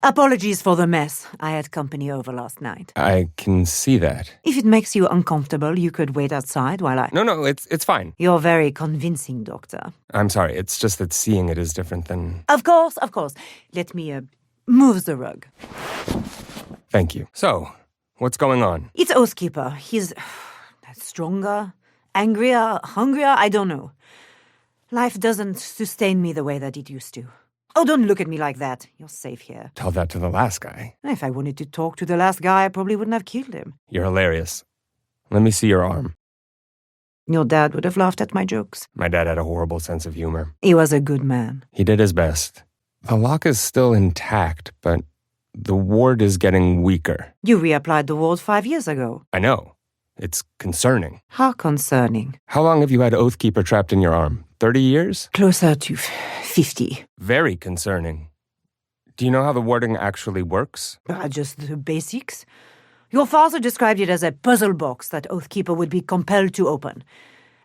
Apologies for the mess. I had company over last night. I can see that. If it makes you uncomfortable, you could wait outside while I... No, it's fine. You're very convincing, Doctor. I'm sorry, it's just that seeing it is different than... Of course. Let me, move the rug. Thank you. So, what's going on? It's Oathkeeper. He's... stronger, angrier, hungrier, I don't know. Life doesn't sustain me the way that it used to. Oh, don't look at me like that. You're safe here. Tell that to the last guy. If I wanted to talk to the last guy, I probably wouldn't have killed him. You're hilarious. Let me see your arm. Your dad would have laughed at my jokes. My dad had a horrible sense of humor. He was a good man. He did his best. The lock is still intact, but the ward is getting weaker. You reapplied the ward 5 years ago. I know. It's concerning. How concerning? How long have you had Oathkeeper trapped in your arm? 30 years? Closer to 50. Very concerning. Do you know how the warding actually works? Just the basics. Your father described it as a puzzle box that Oathkeeper would be compelled to open.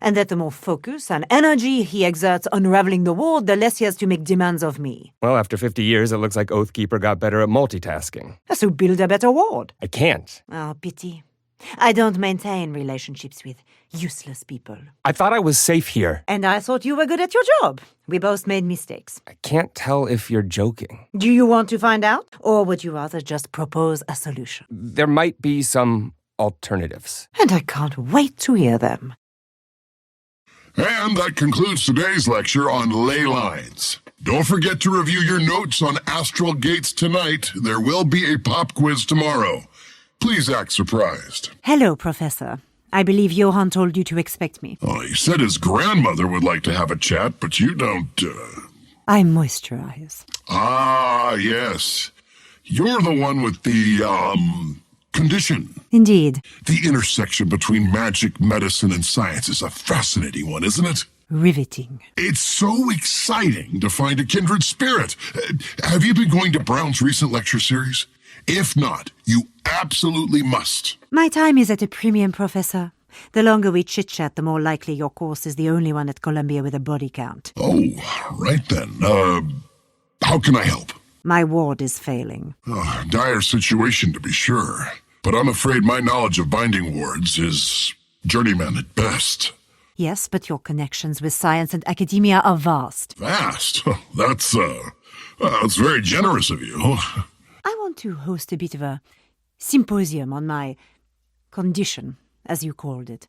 And that the more focus and energy he exerts unraveling the ward, the less he has to make demands of me. Well, after 50 years, it looks like Oathkeeper got better at multitasking. So build a better ward. I can't. Oh, pity. I don't maintain relationships with useless people. I thought I was safe here. And I thought you were good at your job. We both made mistakes. I can't tell if you're joking. Do you want to find out? Or would you rather just propose a solution? There might be some alternatives. And I can't wait to hear them. And that concludes today's lecture on ley lines. Don't forget to review your notes on astral gates tonight. There will be a pop quiz tomorrow. Please act surprised. Hello, Professor. I believe Johan told you to expect me. Oh, he said his grandmother would like to have a chat, but you don't, I moisturize. Ah, yes. You're the one with the, condition. Indeed. The intersection between magic, medicine, and science is a fascinating one, isn't it? Riveting. It's so exciting to find a kindred spirit. Have you been going to Brown's recent lecture series? If not, you absolutely must. My time is at a premium, Professor. The longer we chit-chat, the more likely your course is the only one at Columbia with a body count. Oh, right then. How can I help? My ward is failing. Oh, dire situation, to be sure. But I'm afraid my knowledge of binding wards is journeyman at best. Yes, but your connections with science and academia are vast. Vast? That's very generous of you. I want to host a bit of a symposium on my condition, as you called it.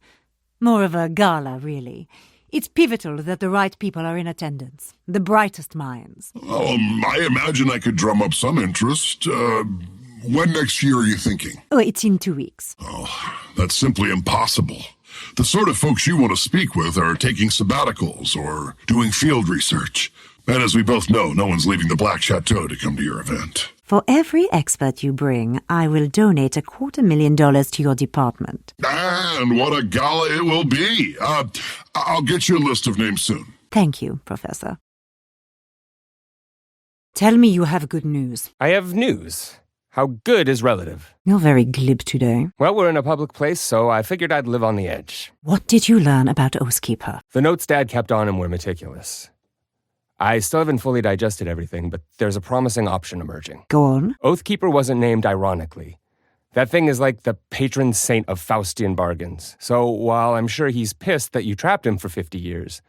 More of a gala, really. It's pivotal that the right people are in attendance. The brightest minds. I imagine I could drum up some interest. When next year are you thinking? Oh, it's in 2 weeks. Oh, that's simply impossible. The sort of folks you want to speak with are taking sabbaticals or doing field research. And as we both know, no one's leaving the Black Chateau to come to your event. For every expert you bring, I will donate $250,000 to your department. And what a gala it will be. I'll get you a list of names soon. Thank you, Professor. Tell me you have good news. I have news. How good is relative? You're very glib today. Well, we're in a public place, so I figured I'd live on the edge. What did you learn about Oathkeeper? The notes Dad kept on him were meticulous. I still haven't fully digested everything, but there's a promising option emerging. Go on. Oathkeeper wasn't named ironically. That thing is like the patron saint of Faustian bargains. So while I'm sure he's pissed that you trapped him for 50 years,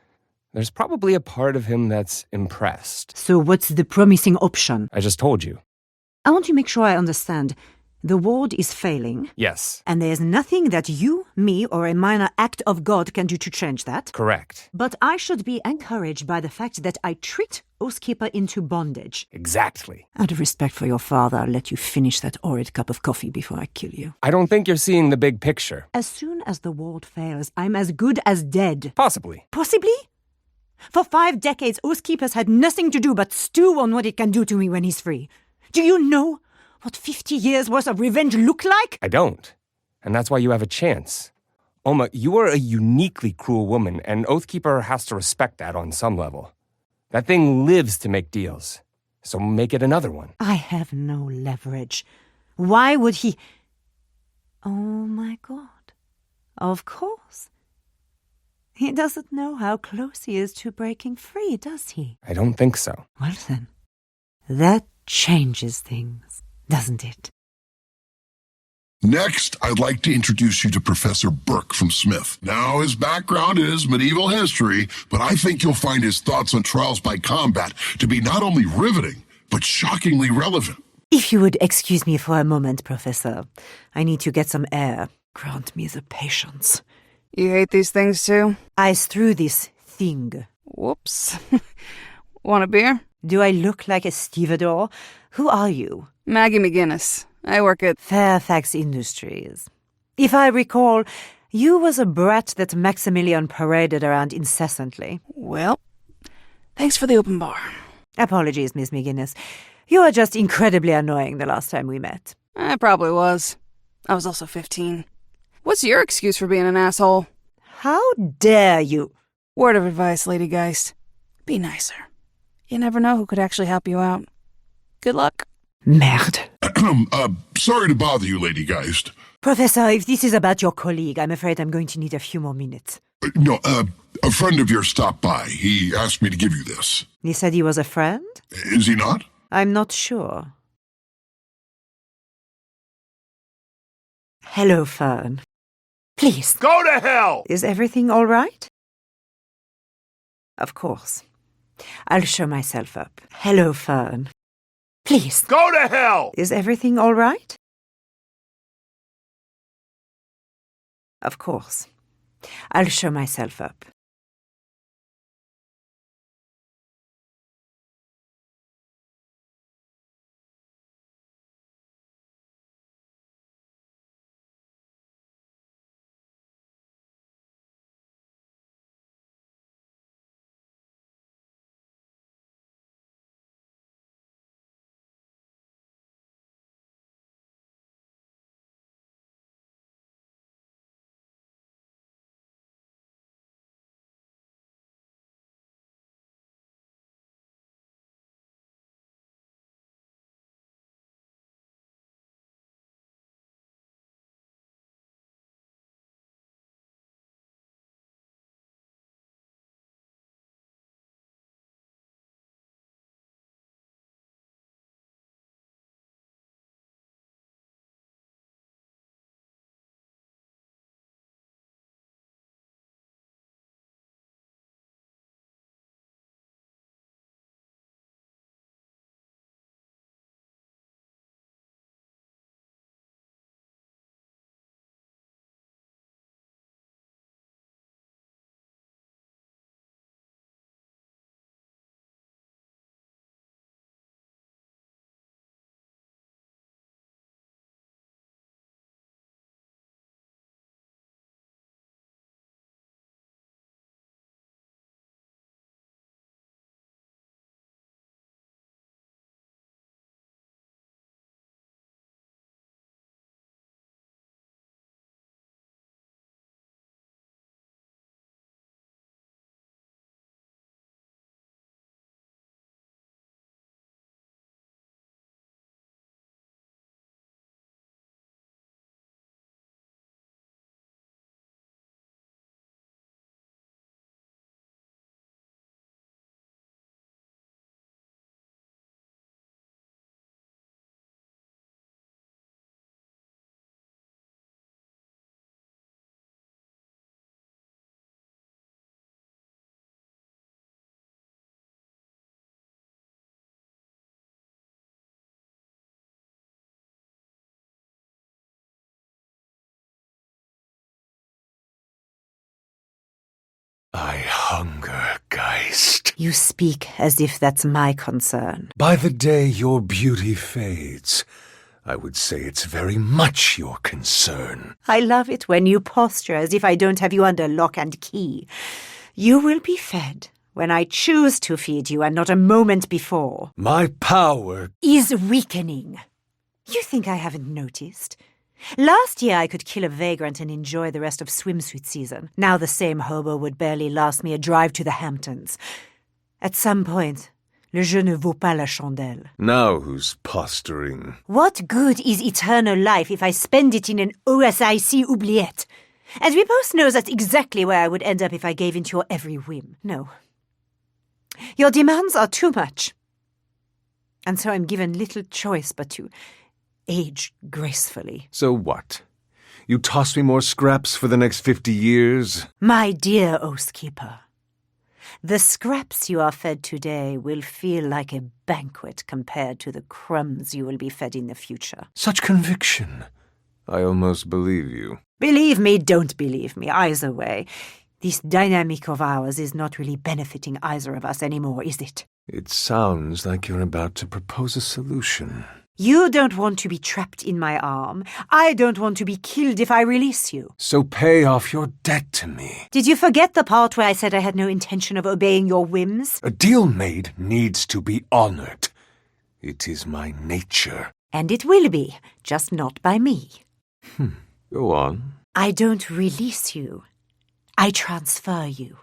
there's probably a part of him that's impressed. So what's the promising option? I just told you. I want to make sure I understand. The ward is failing. Yes. And there's nothing that you, me, or a minor act of God can do to change that. Correct. But I should be encouraged by the fact that I tricked Oathkeeper into bondage. Exactly. Out of respect for your father, I'll let you finish that horrid cup of coffee before I kill you. I don't think you're seeing the big picture. As soon as the ward fails, I'm as good as dead. Possibly. Possibly? For 5 decades, Oathkeeper's had nothing to do but stew on what it can do to me when he's free. Do you know what 50 years' worth of revenge look like? I don't. And that's why you have a chance. Oma, you are a uniquely cruel woman, and Oathkeeper has to respect that on some level. That thing lives to make deals. So make it another one. I have no leverage. Why would he... Oh my God. Of course. He doesn't know how close he is to breaking free, does he? I don't think so. Well then, that changes things, doesn't it? Next, I'd like to introduce you to Professor Burke from Smith. Now, his background is medieval history, but I think you'll find his thoughts on trials by combat to be not only riveting, but shockingly relevant. If you would excuse me for a moment, Professor, I need to get some air. Grant me the patience. You hate these things too? Eyes through this thing. Whoops. Want a beer? Do I look like a stevedore? Who are you? Maggie McGinnis. I work at... Fairfax Industries. If I recall, you was a brat that Maximilian paraded around incessantly. Well, thanks for the open bar. Apologies, Miss McGinnis. You were just incredibly annoying the last time we met. I probably was. I was also 15. What's your excuse for being an asshole? How dare you? Word of advice, Lady Geist. Be nicer. You never know who could actually help you out. Good luck. Merde. Sorry to bother you, Lady Geist. Professor, if this is about your colleague, I'm afraid I'm going to need a few more minutes. No, a friend of yours stopped by. He asked me to give you this. He said he was a friend? Is he not? I'm not sure. Hello, Fern. Please. Go to hell! Is everything all right? Of course. I'll show myself up. Hello, Fern. Please. Go to hell! Is everything all right? Of course. I'll show myself up. I hunger, Geist. You speak as if that's my concern. By the day your beauty fades, I would say it's very much your concern. I love it when you posture as if I don't have you under lock and key. You will be fed when I choose to feed you and not a moment before. My power Is weakening. You think I haven't noticed? Last year I could kill a vagrant and enjoy the rest of swimsuit season. Now the same hobo would barely last me a drive to the Hamptons. At some point, le jeu ne vaut pas la chandelle. Now who's posturing? What good is eternal life if I spend it in an OSIC oubliette? And we both know that's exactly where I would end up if I gave in to your every whim. No. Your demands are too much. And so I'm given little choice but to age gracefully. So what? You toss me more scraps for the next 50 years? My dear Oathkeeper, the scraps you are fed today will feel like a banquet compared to the crumbs you will be fed in the future. Such conviction. I almost believe you. Believe me, don't believe me, either way. This dynamic of ours is not really benefiting either of us anymore, is it? It sounds like you're about to propose a solution. You don't want to be trapped in my arm. I don't want to be killed if I release you. So pay off your debt to me. Did you forget the part where I said I had no intention of obeying your whims? A deal made needs to be honored. It is my nature. And it will be, just not by me. Go on. I don't release you. I transfer you.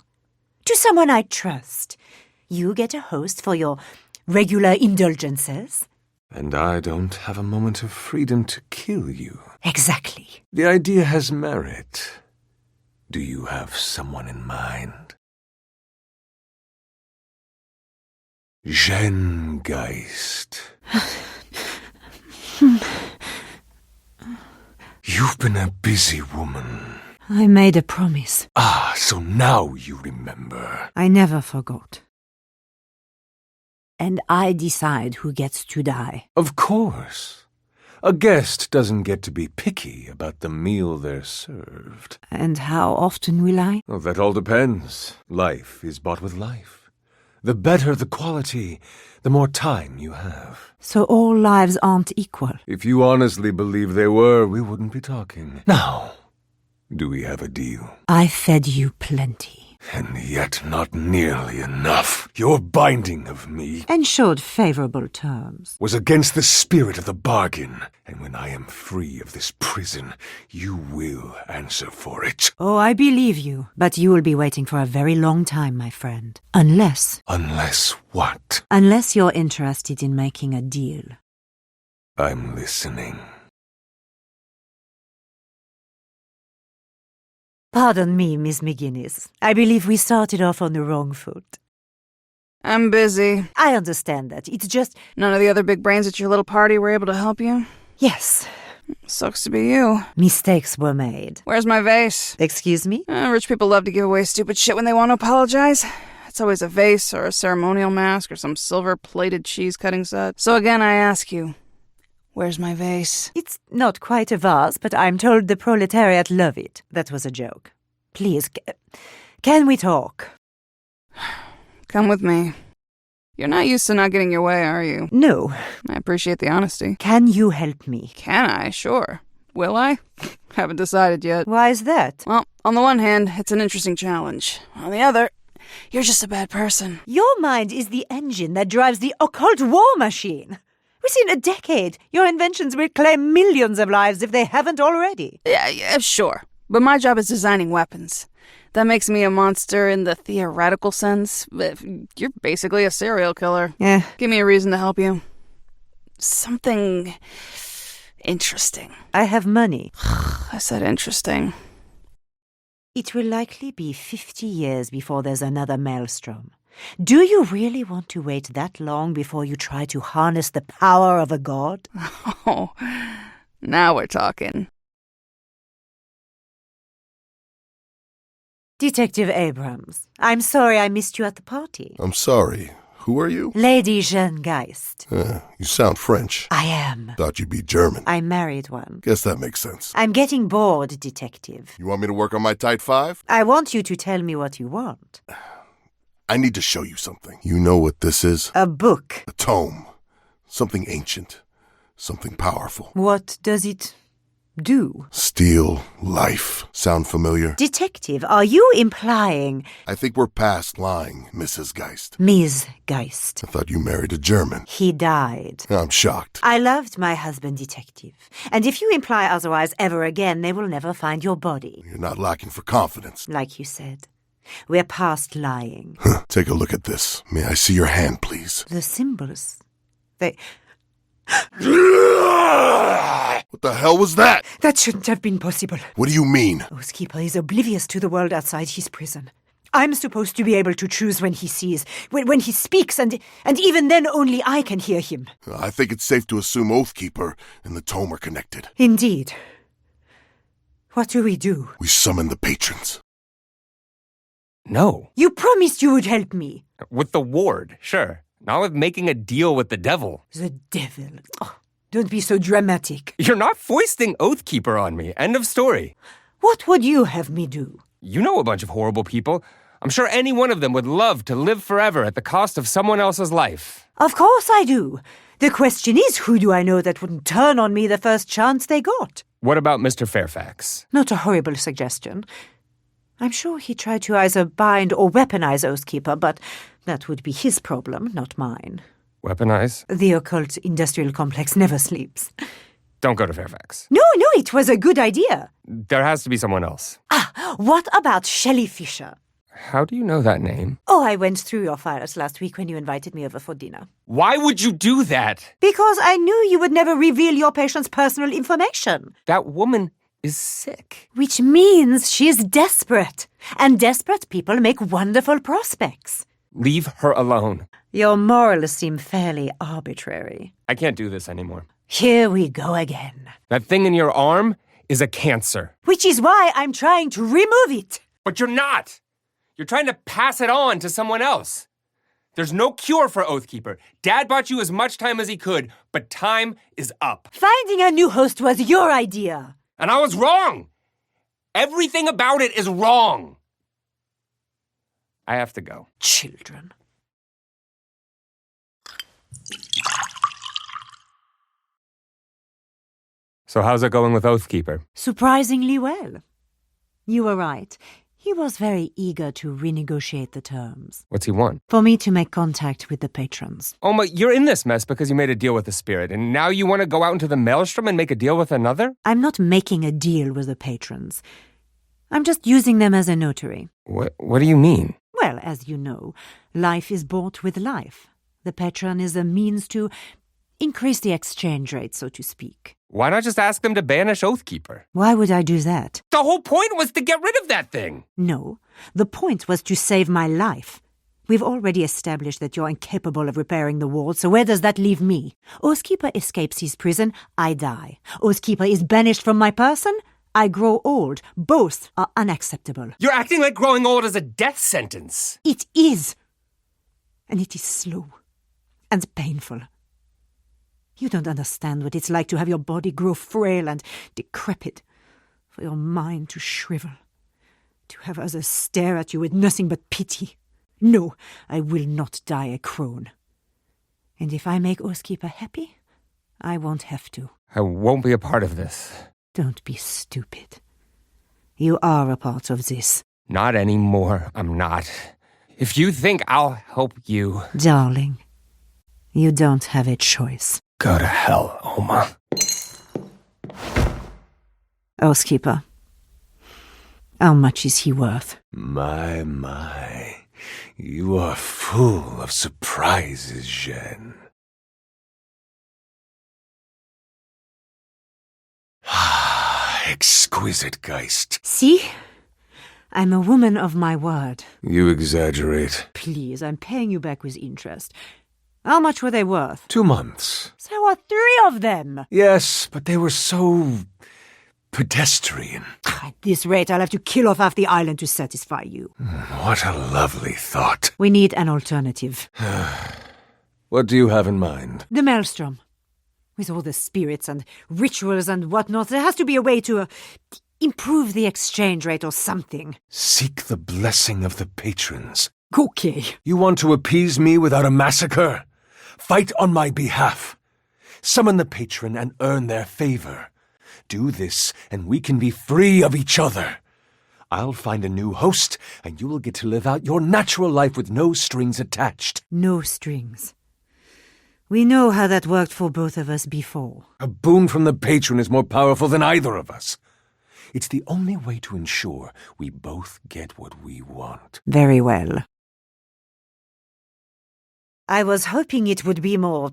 To someone I trust. You get a host for your regular indulgences. And I don't have a moment of freedom to kill you. Exactly. The idea has merit. Do you have someone in mind? Geist. You've been a busy woman. I made a promise. Ah, so now you remember. I never forgot. And I decide who gets to die. Of course. A guest doesn't get to be picky about the meal they're served. And how often will I? Well, that all depends. Life is bought with life. The better the quality, the more time you have. So all lives aren't equal. If you honestly believe they were, we wouldn't be talking. Now, do we have a deal? I fed you plenty. And yet not nearly enough. Your binding of me And showed favorable terms. was against the spirit of the bargain. And when I am free of this prison, you will answer for it. Oh, I believe you. But you will be waiting for a very long time, my friend. Unless What? Unless you're interested in making a deal. I'm listening. Pardon me, Miss McGinnis. I believe we started off on the wrong foot. I'm busy. I understand that. It's just... None of the other big brains at your little party were able to help you? Yes, Sucks to be you. mistakes were made. Where's my vase? Excuse me? Rich people love to give away stupid shit when they want to apologize. It's always a vase or a ceremonial mask or some silver-plated cheese-cutting set. So again, I ask you, where's my vase? It's not quite a vase, but I'm told the proletariat love it. That was a joke. Please, can we talk? Come with me. You're not used to not getting your way, are you? No. I appreciate the honesty. Can you help me? Can I? Sure. Will I? Haven't decided yet. Why is that? Well, on the one hand, it's an interesting challenge. On the other, you're just a bad person. Your mind is the engine that drives the occult war machine. Within a decade, your inventions will claim millions of lives if they haven't already. Yeah, sure. But my job is designing weapons. That makes me a monster in the theoretical sense. You're basically a serial killer. Yeah. Give me a reason to help you. Something interesting. I have money. I said interesting. It will likely be 50 years before there's another maelstrom. Do you really want to wait that long before you try to harness the power of a god? Oh, now we're talking. Detective Abrams, I'm sorry I missed you at the party. I'm sorry. Who are you? Lady Jeanne Geist. You sound French. I am. Thought you'd be German. I married one. Guess that makes sense. I'm getting bored, detective. You want me to work on my Type 5? I want you to tell me what you want. I need to show you something. You know what this is? A book. A tome. Something ancient. Something powerful. What does it do? Steal life. Sound familiar? Detective, are you implying... I think we're past lying, Mrs. Geist. Ms. Geist. I thought you married a German. He died. I'm shocked. I loved my husband, detective. And if you imply otherwise ever again, they will never find your body. You're not lacking for confidence. Like you said. We're past lying. Take a look at this. May I see your hand, please? The symbols. They... What the hell was that? That shouldn't have been possible. What do you mean? Oathkeeper is oblivious to the world outside his prison. I'm supposed to be able to choose when he sees, when he speaks, and even then only I can hear him. I think it's safe to assume Oathkeeper and the tome are connected. Indeed. What do we do? We summon the patrons. No. You promised you would help me. With the ward, sure. Not with making a deal with the devil. The devil. Oh, don't be so dramatic. You're not foisting Oathkeeper on me. End of story. What would you have me do? You know a bunch of horrible people. I'm sure any one of them would love to live forever at the cost of someone else's life. Of course I do. The question is, who do I know that wouldn't turn on me the first chance they got? What about Mr. Fairfax? Not a horrible suggestion. I'm sure he tried to either bind or weaponize Oathkeeper, but that would be his problem, not mine. Weaponize? The occult industrial complex never sleeps. Don't go to Fairfax. No, it was a good idea. There has to be someone else. What about Shelley Fisher? How do you know that name? Oh, I went through your files last week when you invited me over for dinner. Why would you do that? Because I knew you would never reveal your patient's personal information. That woman is sick. Which means she's desperate. And desperate people make wonderful prospects. Leave her alone. Your morals seem fairly arbitrary. I can't do this anymore. Here we go again. That thing in your arm is a cancer. Which is why I'm trying to remove it. But you're not. You're trying to pass it on to someone else. There's no cure for Oathkeeper. Dad bought you as much time as he could, but time is up. Finding a new host was your idea. And I was wrong. Everything about it is wrong. I have to go. Children. So how's it going with Oathkeeper? Surprisingly well. You were right. He was very eager to renegotiate the terms. What's he want? For me to make contact with the patrons. Oma, you're in this mess because you made a deal with the spirit, and now you want to go out into the maelstrom and make a deal with another? I'm not making a deal with the patrons. I'm just using them as a notary. What do you mean? Well, as you know, life is bought with life. The patron is a means to increase the exchange rate, so to speak. Why not just ask them to banish Oathkeeper? Why would I do that? The whole point was to get rid of that thing! No, the point was to save my life. We've already established that you're incapable of repairing the wall, so where does that leave me? Oathkeeper escapes his prison, I die. Oathkeeper is banished from my person, I grow old. Both are unacceptable. You're acting like growing old is a death sentence. It is. And it is slow and painful. You don't understand what it's like to have your body grow frail and decrepit, for your mind to shrivel, to have others stare at you with nothing but pity. No, I will not die a crone. And if I make Oathkeeper happy, I won't have to. I won't be a part of this. Don't be stupid. You are a part of this. Not anymore, I'm not. If you think I'll help you... Darling, you don't have a choice. Go to hell, Oma. Oathkeeper, how much is he worth? My. You are full of surprises, Jeanne. Exquisite, Geist. See? I'm a woman of my word. You exaggerate. Please, I'm paying you back with interest. How much were they worth? 2 months. There were 3 of them. Yes, but they were so... pedestrian. At this rate, I'll have to kill off half the island to satisfy you. What a lovely thought. We need an alternative. What do you have in mind? The Maelstrom. With all the spirits and rituals and whatnot, there has to be a way to improve the exchange rate or something. Seek the blessing of the patrons. Okay. You want to appease me without a massacre? Fight on my behalf. Summon the patron and earn their favor. Do this, and we can be free of each other. I'll find a new host, and you will get to live out your natural life with no strings attached. No strings. We know how that worked for both of us before. A boon from the patron is more powerful than either of us. It's the only way to ensure we both get what we want. Very well. I was hoping it would be more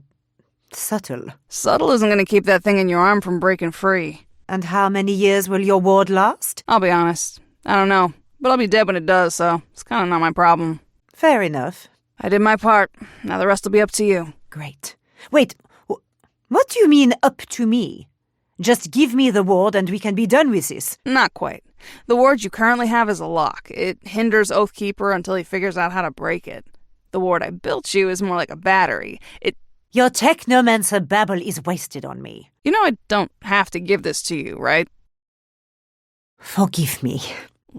subtle. Subtle isn't going to keep that thing in your arm from breaking free. And how many years will your ward last? I'll be honest. I don't know. But I'll be dead when it does, so it's kind of not my problem. Fair enough. I did my part. Now the rest will be up to you. Great. Wait, what do you mean, up to me? Just give me the ward and we can be done with this. Not quite. The ward you currently have is a lock. It hinders Oathkeeper until he figures out how to break it. The ward I built you is more like a battery. Your technomancer babble is wasted on me. You know I don't have to give this to you, right? Forgive me.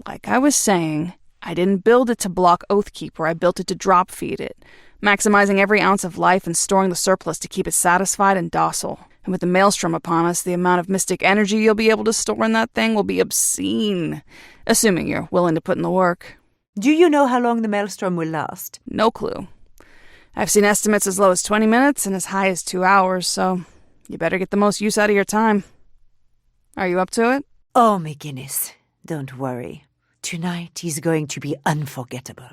Like I was saying, I didn't build it to block Oathkeeper, I built it to drop feed it, maximizing every ounce of life and storing the surplus to keep it satisfied and docile. And with the Maelstrom upon us, the amount of mystic energy you'll be able to store in that thing will be obscene, assuming you're willing to put in the work. Do you know how long the Maelstrom will last? No clue. I've seen estimates as low as 20 minutes and as high as 2 hours, so you better get the most use out of your time. Are you up to it? Oh, McGinnis, don't worry. Tonight is going to be unforgettable.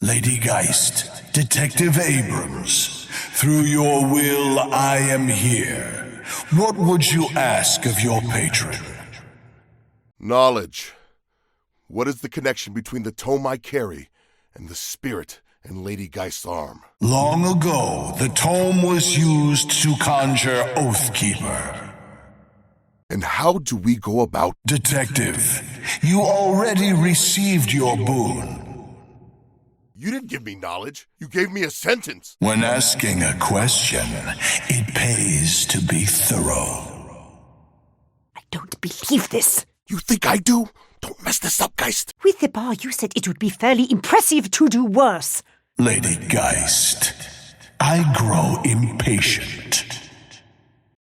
Lady Geist, Detective Abrams, through your will I am here. What would you ask of your patron? Knowledge. What is the connection between the tome I carry and the spirit in Lady Geist's arm? Long ago, the tome was used to conjure Oathkeeper. And how do we go about... Detective, you already received your boon. You didn't give me knowledge. You gave me a sentence. When asking a question, it pays to be thorough. I don't believe this. You think I do? Don't mess this up, Geist. With the bar, you said it would be fairly impressive to do worse. Lady Geist, I grow impatient.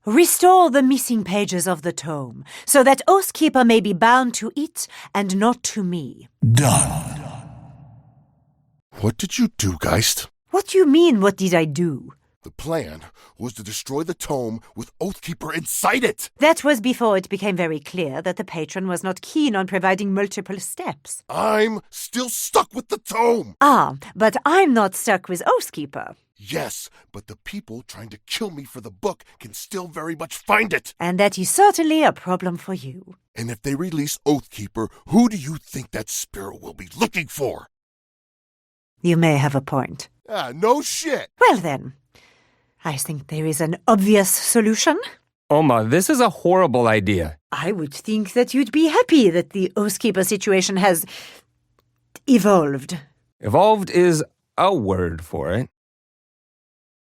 Restore the missing pages of the tome, so that Oathkeeper may be bound to it and not to me. Done. What did you do, Geist? What do you mean, what did I do? The plan was to destroy the tome with Oathkeeper inside it. That was before it became very clear that the patron was not keen on providing multiple steps. I'm still stuck with the tome. Ah, but I'm not stuck with Oathkeeper. Yes, but the people trying to kill me for the book can still very much find it. And that is certainly a problem for you. And if they release Oathkeeper, who do you think that spirit will be looking for? You may have a point. No shit. Well then, I think there is an obvious solution. Oma, this is a horrible idea. I would think that you'd be happy that the Oathkeeper situation has evolved. Evolved is a word for it.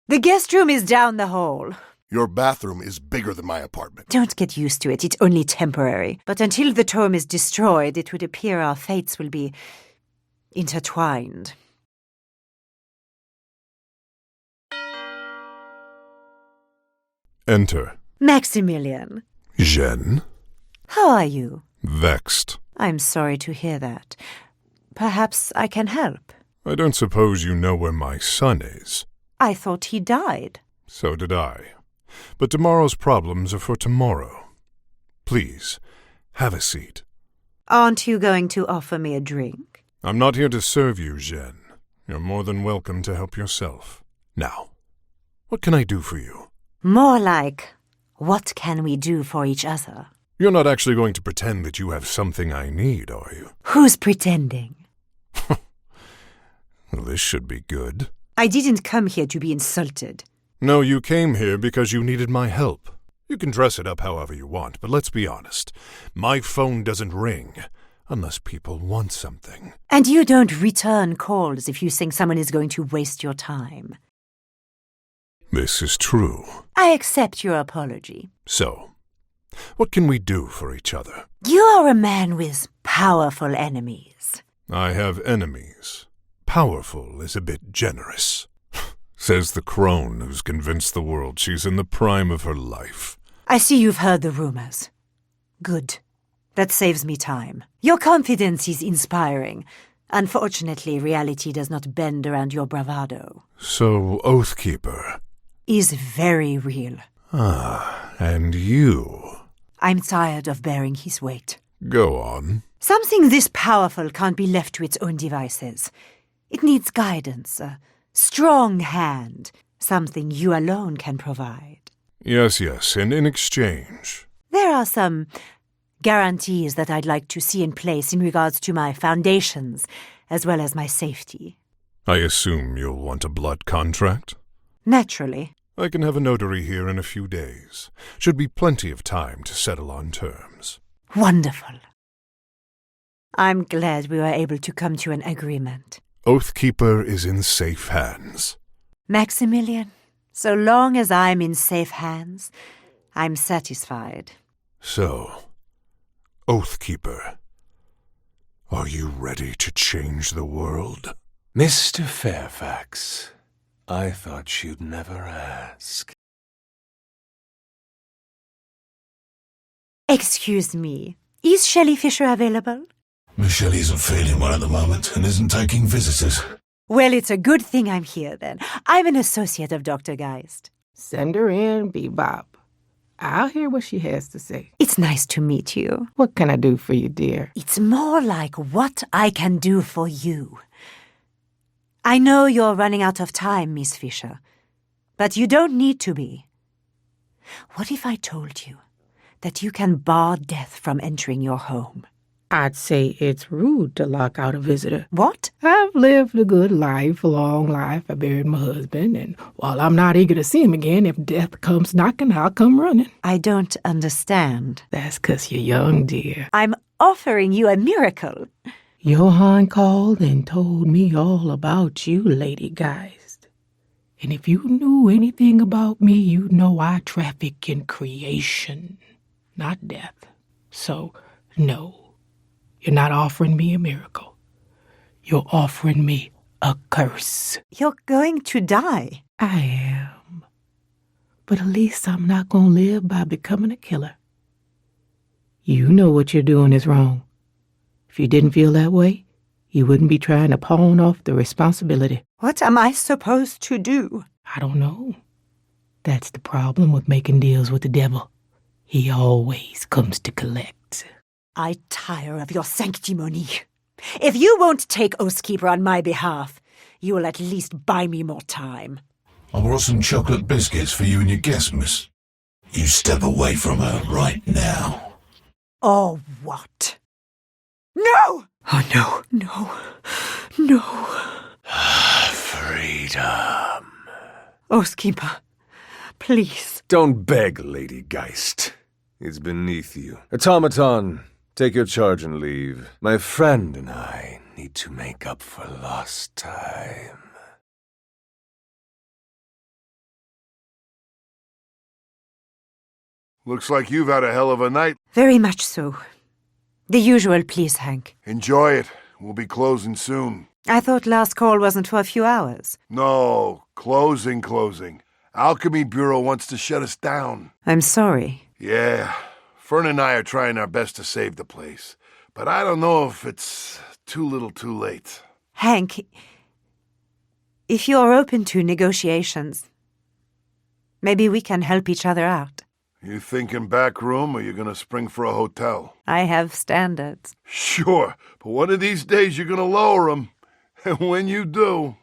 The guest room is down the hall. Your bathroom is bigger than my apartment. Don't get used to it, it's only temporary. But until the tome is destroyed, it would appear our fates will be intertwined. Enter. Maximilian. Jeanne. How are you? Vexed. I'm sorry to hear that. Perhaps I can help. I don't suppose you know where my son is. I thought he died. So did I. But tomorrow's problems are for tomorrow. Please, have a seat. Aren't you going to offer me a drink? I'm not here to serve you, Jeanne. You're more than welcome to help yourself. Now, what can I do for you? More like, what can we do for each other? You're not actually going to pretend that you have something I need, are you? Who's pretending? Well, this should be good. I didn't come here to be insulted. No, you came here because you needed my help. You can dress it up however you want, but let's be honest. My phone doesn't ring unless people want something. And you don't return calls if you think someone is going to waste your time. This is true. I accept your apology. So, what can we do for each other? You are a man with powerful enemies. I have enemies. Powerful is a bit generous. Says the crone who's convinced the world she's in the prime of her life. I see you've heard the rumors. Good. That saves me time. Your confidence is inspiring. Unfortunately, reality does not bend around your bravado. So, Oathkeeper is very real. Ah, and you? I'm tired of bearing his weight. Go on. Something this powerful can't be left to its own devices. It needs guidance, a strong hand, something you alone can provide. Yes, and in exchange? There are some Guarantees that I'd like to see in place in regards to my foundations, as well as my safety. I assume you'll want a blood contract? Naturally. I can have a notary here in a few days. Should be plenty of time to settle on terms. Wonderful. I'm glad we were able to come to an agreement. Oathkeeper is in safe hands. Maximilian, so long as I'm in safe hands, I'm satisfied. So, Oathkeeper, are you ready to change the world? Mr. Fairfax, I thought you'd never ask. Excuse me, is Shelley Fisher available? Michelle isn't feeling well at the moment and isn't taking visitors. Well, it's a good thing I'm here then. I'm an associate of Dr. Geist. Send her in, Bebop. I'll hear what she has to say. It's nice to meet you. What can I do for you, dear? It's more like what I can do for you. I know you're running out of time, Miss Fisher, but you don't need to be. What if I told you that you can bar death from entering your home? I'd say it's rude to lock out a visitor. What? I've lived a good life, a long life. I buried my husband, and while I'm not eager to see him again, if death comes knocking, I'll come running. I don't understand. That's 'cause you're young, dear. I'm offering you a miracle. Johann called and told me all about you, Lady Geist. And if you knew anything about me, you'd know I traffic in creation, not death. So, no. You're not offering me a miracle. You're offering me a curse. You're going to die. I am. But at least I'm not going to live by becoming a killer. You know what you're doing is wrong. If you didn't feel that way, you wouldn't be trying to pawn off the responsibility. What am I supposed to do? I don't know. That's the problem with making deals with the devil. He always comes to collect. I tire of your sanctimony. If you won't take Oathkeeper on my behalf, you will at least buy me more time. I brought some chocolate biscuits for you and your guest, miss. You step away from her right now. Or what? No! Oh, no. Freedom. Oathkeeper, please. Don't beg, Lady Geist. It's beneath you. Automaton, take your charge and leave. My friend and I need to make up for lost time. Looks like you've had a hell of a night. Very much so. The usual, please, Hank. Enjoy it. We'll be closing soon. I thought last call wasn't for a few hours. No, closing. Alchemy Bureau wants to shut us down. I'm sorry. Yeah, Fern and I are trying our best to save the place. But I don't know if it's too little too late. Hank, if you're open to negotiations, maybe we can help each other out. You thinking back room, or you gonna spring for a hotel? I have standards. Sure, but one of these days you're gonna lower them. And when you do...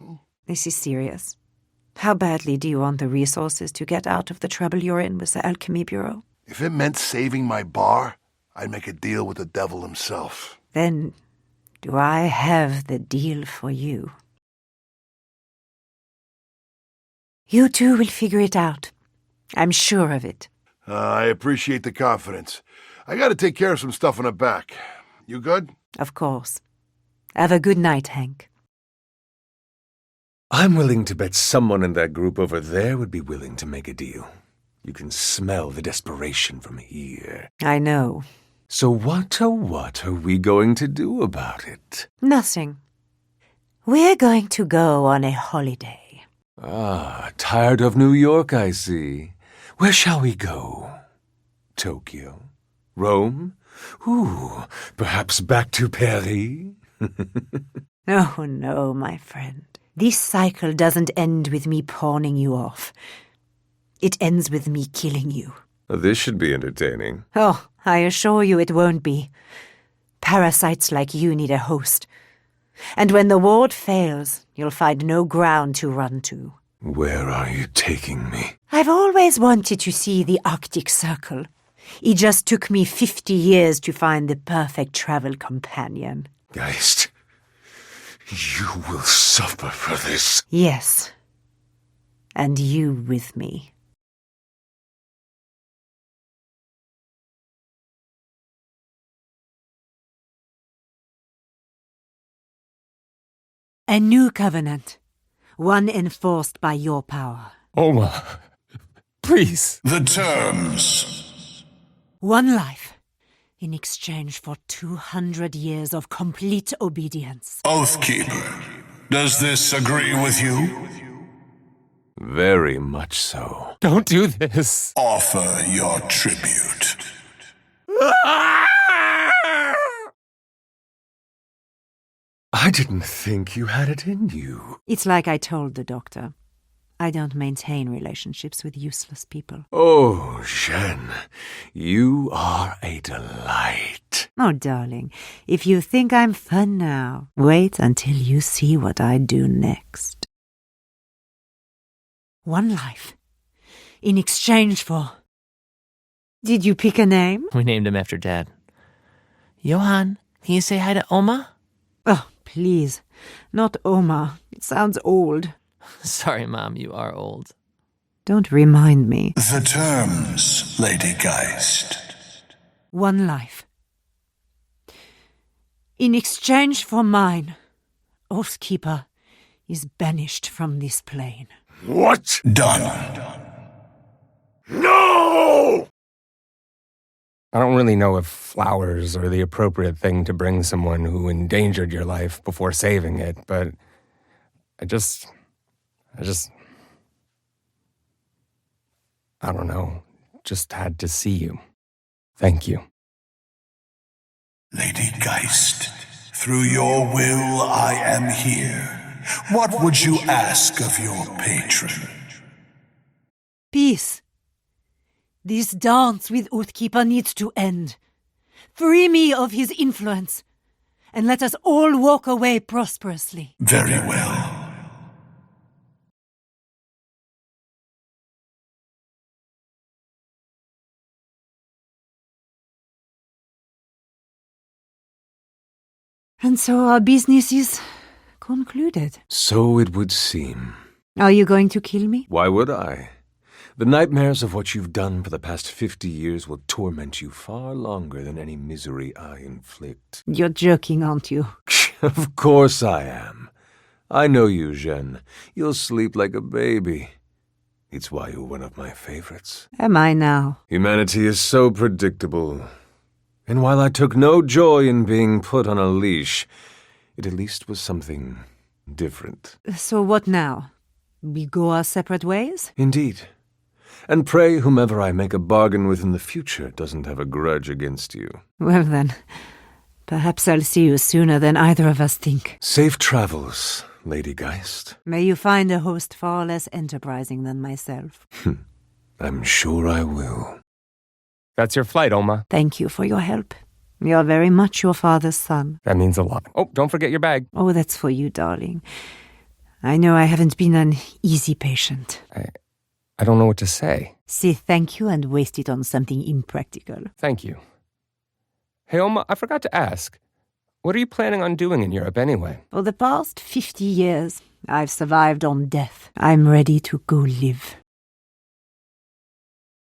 This is serious. How badly do you want the resources to get out of the trouble you're in with the Alchemy Bureau? If it meant saving my bar, I'd make a deal with the devil himself. Then, do I have the deal for you? You two will figure it out. I'm sure of it. I appreciate the confidence. I gotta take care of some stuff in the back. You good? Of course. Have a good night, Hank. I'm willing to bet someone in that group over there would be willing to make a deal. You can smell the desperation from here. I know. So what are we going to do about it? Nothing. We're going to go on a holiday. Ah, tired of New York, I see. Where shall we go? Tokyo? Rome? Ooh, perhaps back to Paris? Oh, no, my friend. This cycle doesn't end with me pawning you off. It ends with me killing you. This should be entertaining. Oh, I assure you it won't be. Parasites like you need a host. And when the ward fails, you'll find no ground to run to. Where are you taking me? I've always wanted to see the Arctic Circle. It just took me 50 years to find the perfect travel companion. Geist, you will suffer for this. Yes. And you with me. A new covenant. One enforced by your power. Oma, please. The terms. One life. In exchange for 200 years of complete obedience. Oathkeeper, does this agree with you? Very much so. Don't do this. Offer your tribute. I didn't think you had it in you. It's like I told the doctor. I don't maintain relationships with useless people. Oh, Jeanne, you are a delight. Oh, darling, if you think I'm fun now, wait until you see what I do next. One life. In exchange for... Did you pick a name? We named him after Dad. Johan, can you say hi to Oma? Oh, please. Not Oma. It sounds old. Sorry, Mom, you are old. Don't remind me. The terms, Lady Geist. One life. In exchange for mine, Oathkeeper is banished from this plane. What? Done. No! I don't really know if flowers are the appropriate thing to bring someone who endangered your life before saving it, but I don't know, just had to see you. Thank you. Lady Geist, through your will I am here. What would you ask of your patron? Peace. This dance with Oathkeeper needs to end. Free me of his influence, and let us all walk away prosperously. Very well. And so our business is concluded. So it would seem. Are you going to kill me? Why would I? The nightmares of what you've done for the past 50 years will torment you far longer than any misery I inflict. You're joking, aren't you? Of course I am. I know you, Jeanne. You'll sleep like a baby. It's why you're one of my favorites. Am I now? Humanity is so predictable. And while I took no joy in being put on a leash, it at least was something different. So what now? We go our separate ways? Indeed. And pray whomever I make a bargain with in the future doesn't have a grudge against you. Well then, perhaps I'll see you sooner than either of us think. Safe travels, Lady Geist. May you find a host far less enterprising than myself. I'm sure I will. That's your flight, Oma. Thank you for your help. You're very much your father's son. That means a lot. Oh, don't forget your bag. Oh, that's for you, darling. I know I haven't been an easy patient. I don't know what to say. Say thank you and waste it on something impractical. Thank you. Hey, Oma, I forgot to ask. What are you planning on doing in Europe anyway? For the past 50 years, I've survived on death. I'm ready to go live.